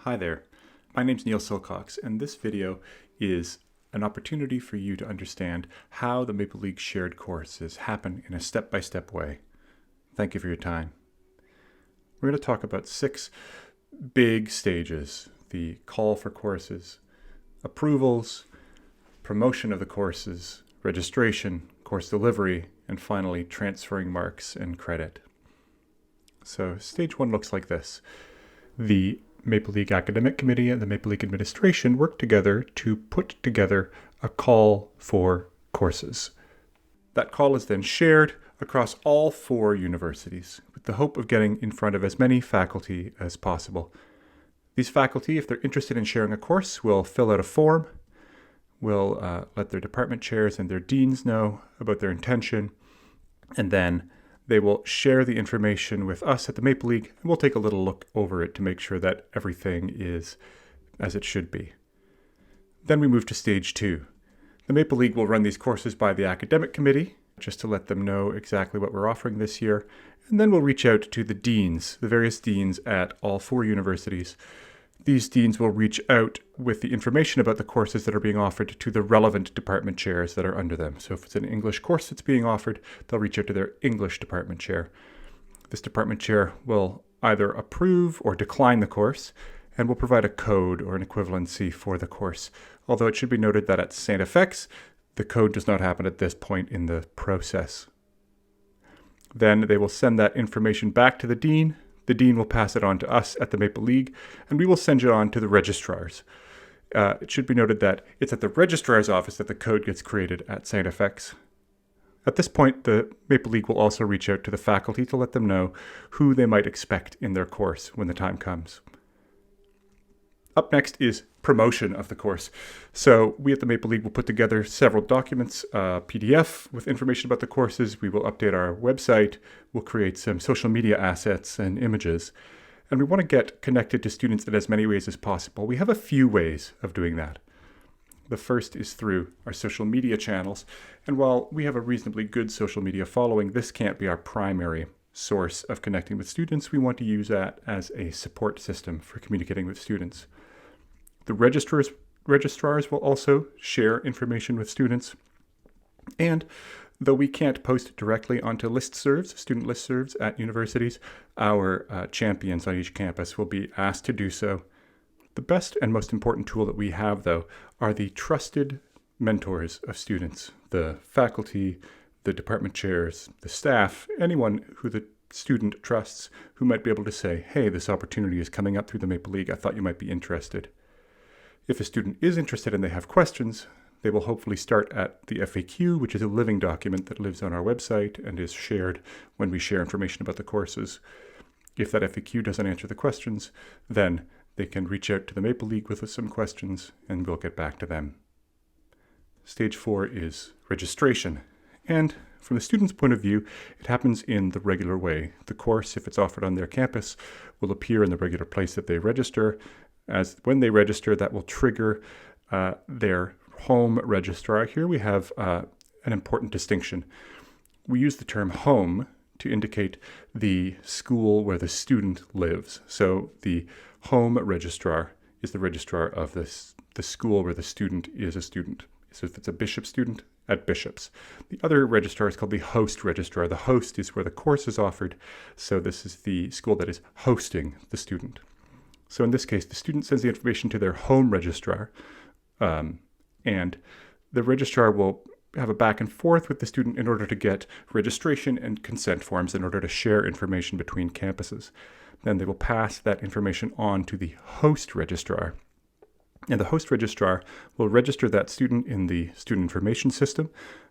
Hi there, my name's Neil Silcox, and this video is an opportunity for you to understand how the Maple League shared courses happen in a step-by-step way. Thank you for your time. We're going to talk about 6 big stages: the call for courses, approvals, promotion of the courses, registration, course delivery, and finally transferring marks and credit. So stage 1 looks like this. The Maple League Academic Committee and the Maple League Administration work together to put together a call for courses. That call is then shared across all 4 universities with the hope of getting in front of as many faculty as possible. These faculty, if they're interested in sharing a course, will fill out a form, will let their department chairs and their deans know about their intention, and then they will share the information with us at the Maple League, and we'll take a little look over it to make sure that everything is as it should be. Then we move to stage 2. The Maple League will run these courses by the academic committee, just to let them know exactly what we're offering this year, and then we'll reach out to the deans, the various deans at all 4 universities. These deans will reach out with the information about the courses that are being offered to the relevant department chairs that are under them. So if it's an English course that's being offered, they'll reach out to their English department chair. This department chair will either approve or decline the course, and will provide a code or an equivalency for the course. Although it should be noted that at St. FX, the code does not happen at this point in the process. Then they will send that information back to the dean. The dean will pass it on to us at the Maple League, and we will send it on to the registrars. It should be noted that it's at the registrar's office that the code gets created at St. FX. At this point, the Maple League will also reach out to the faculty to let them know who they might expect in their course when the time comes. Up next is promotion of the course. So we at the Maple League will put together several documents, PDF with information about the courses. We will update our website. We'll create some social media assets and images. And we want to get connected to students in as many ways as possible. We have a few ways of doing that. The first is through our social media channels. And while we have a reasonably good social media following, this can't be our primary source of connecting with students. We want to use that as a support system for communicating with students. The registrars will also share information with students. And though we can't post directly onto listservs, student listservs at universities, our champions on each campus will be asked to do so. The best and most important tool that we have, though, are the trusted mentors of students, the faculty, the department chairs, the staff, anyone who the student trusts who might be able to say, hey, this opportunity is coming up through the Maple League. I thought you might be interested. If a student is interested and they have questions, they will hopefully start at the FAQ, which is a living document that lives on our website and is shared when we share information about the courses. If that FAQ doesn't answer the questions, then they can reach out to the Maple League with some questions and we'll get back to them. Stage 4 is registration. And from the student's point of view, it happens in the regular way. The course, if it's offered on their campus, will appear in the regular place that they register. As when they register, that will trigger their home registrar. Here we have an important distinction. We use the term home to indicate the school where the student lives. So the home registrar is the registrar of the school where the student is a student. So if it's a Bishop student, at Bishop's. The other registrar is called the host registrar. The host is where the course is offered. So this is the school that is hosting the student. So in this case, the student sends the information to their home registrar, and the registrar will have a back and forth with the student in order to get registration and consent forms in order to share information between campuses. Then they will pass that information on to the host registrar. And the host registrar will register that student in the student information system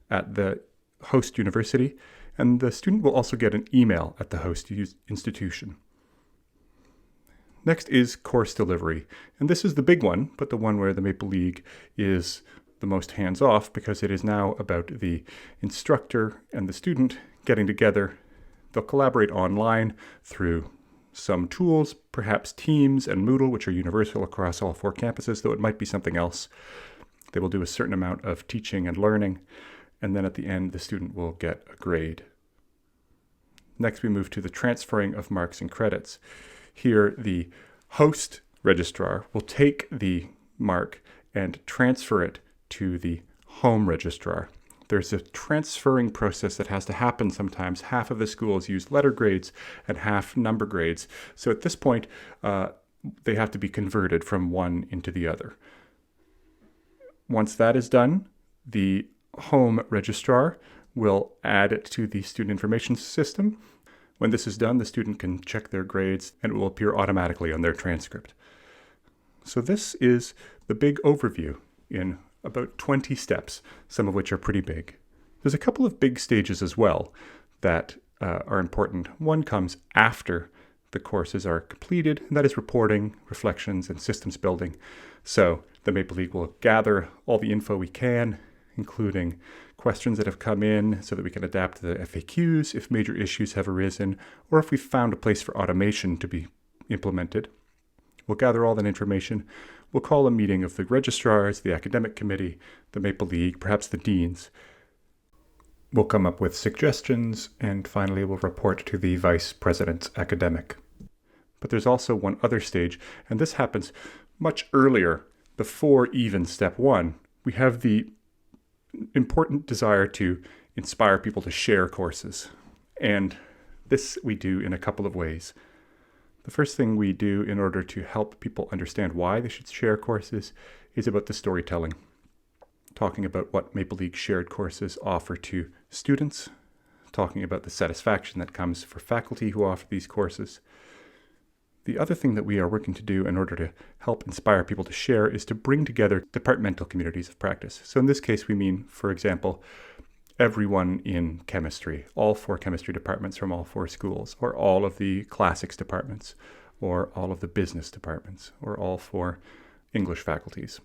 at the host university, and the student will also get an email at the host institution. Next is course delivery, and this is the big one, but the one where the Maple League is the most hands-off because it is now about the instructor and the student getting together. They'll collaborate online through some tools, perhaps Teams and Moodle, which are universal across all 4 campuses, though it might be something else. They will do a certain amount of teaching and learning, and then at the end, the student will get a grade. Next, we move to the transferring of marks and credits. Here, the host registrar will take the mark and transfer it to the home registrar. There's a transferring process that has to happen sometimes. Half of the schools use letter grades and half number grades. So at this point, they have to be converted from one into the other. Once that is done, the home registrar will add it to the student information system. When this is done, the student can check their grades and it will appear automatically on their transcript. So this is the big overview in about 20 steps, some of which are pretty big. There's a couple of big stages as well that are important. One comes after the courses are completed, and that is reporting, reflections, and systems building. So the Maple League will gather all the info we can, including questions that have come in so that we can adapt to the FAQs if major issues have arisen, or if we've found a place for automation to be implemented. We'll gather all that information. We'll call a meeting of the registrars, the academic committee, the Maple League, perhaps the deans. We'll come up with suggestions, and finally we'll report to the vice president's academic. But there's also one other stage, and this happens much earlier, before even step one. We have the important desire to inspire people to share courses. And this we do in a couple of ways. The first thing we do in order to help people understand why they should share courses is about the storytelling. Talking about what Maple League shared courses offer to students, talking about the satisfaction that comes for faculty who offer these courses. The other thing that we are working to do in order to help inspire people to share is to bring together departmental communities of practice. So in this case, we mean, for example, everyone in chemistry, all 4 chemistry departments from all 4 schools, or all of the classics departments, or all of the business departments, or all 4 English faculties.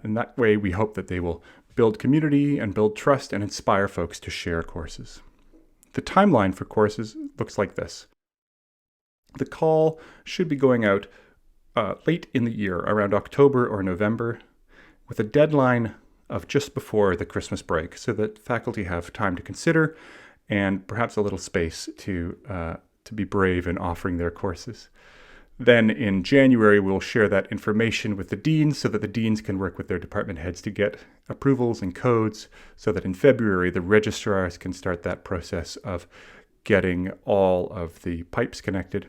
And that way, we hope that they will build community and build trust and inspire folks to share courses. The timeline for courses looks like this. The call should be going out late in the year, around October or November, with a deadline of just before the Christmas break, so that faculty have time to consider and perhaps a little space to be brave in offering their courses. Then in January, we'll share that information with the deans so that the deans can work with their department heads to get approvals and codes, so that in February, the registrars can start that process of getting all of the pipes connected.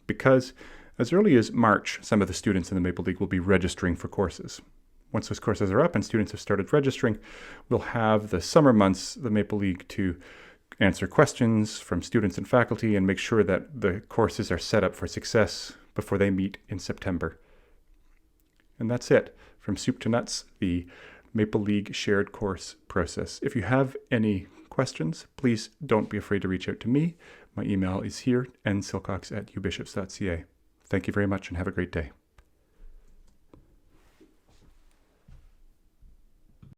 Because as early as March, some of the students in the Maple League will be registering for courses. Once those courses are up and students have started registering, we'll have the summer months, the Maple League, to answer questions from students and faculty and make sure that the courses are set up for success before they meet in September. And that's it. From soup to nuts, the Maple League shared course process. If you have any questions, please don't be afraid to reach out to me. My email is here, nsilcox@ubishops.ca. Thank you very much and have a great day.